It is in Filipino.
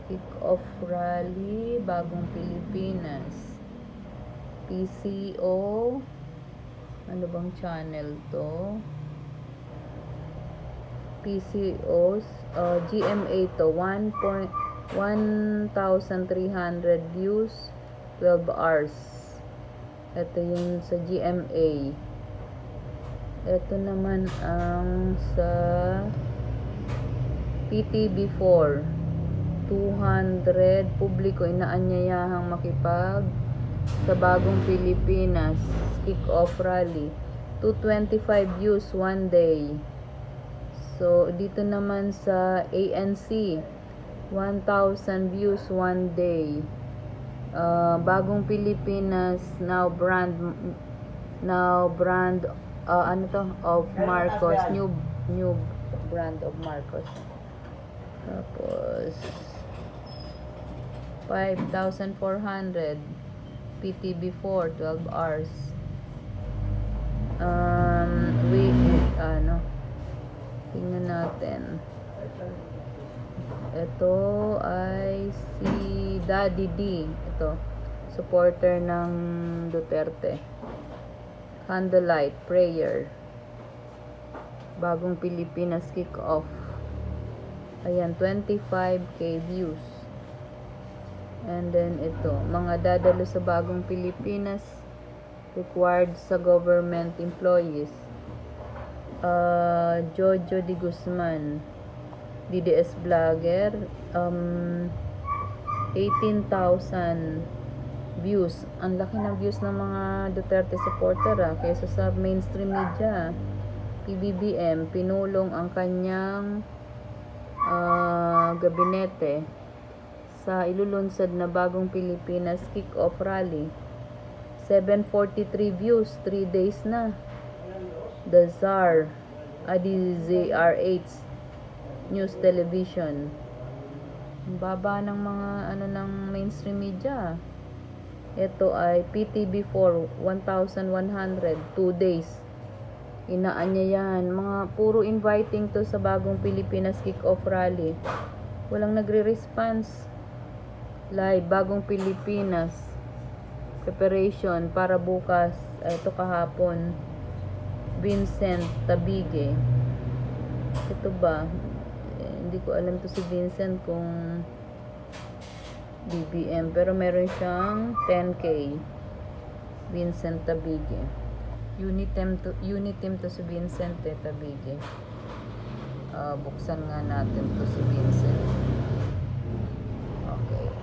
Kick-off rally, Bagong Pilipinas. PCO. Ano bang channel to? PCO's GMA to 1,300 views, 12 hours. Ito yung sa GMA. Ito naman ang sa PTB4, 200 publiko inaanyayahang makipag sa Bagong Pilipinas kick-off rally, 225 views one day. So dito naman sa ANC, 1,000 views one day. Bagong Pilipinas now brand ano to, of Marcos, new brand of Marcos. Tapos 5,400 PTB4, 12 hours. Tingnan natin. Ito ay si Daddy D. Ito, supporter ng Duterte. Candlelight prayer, Bagong Pilipinas kick-off. Ayan, 25k views. And then ito, mga dadalo sa Bagong Pilipinas required sa government employees. Jojo Di Guzman, DDS vlogger, 18,000 views. Ang laki ng views ng mga Duterte supporter kaysa sa mainstream media. PBBM, pinulong ang kanyang gabinete sa ilulunsad na Bagong Pilipinas kick-off rally. 743 views, 3 days na. The Czar, DZRH News Television. Ang baba ng mga ng mainstream media. Ito ay PTB4, 1,100, 2 days. Inaanyayahan. Mga puro inviting to sa Bagong Pilipinas kick-off rally. Walang nagre-response. Live, Bagong Pilipinas. Preparation para bukas. Ito kahapon. Vincent Tabige. Ito ba? Hindi ko alam to si Vincent kung BBM. Pero meron siyang 10k. Vincent Tabige. Unitem to si Vincent Tabige. Buksan nga natin to si Vincent.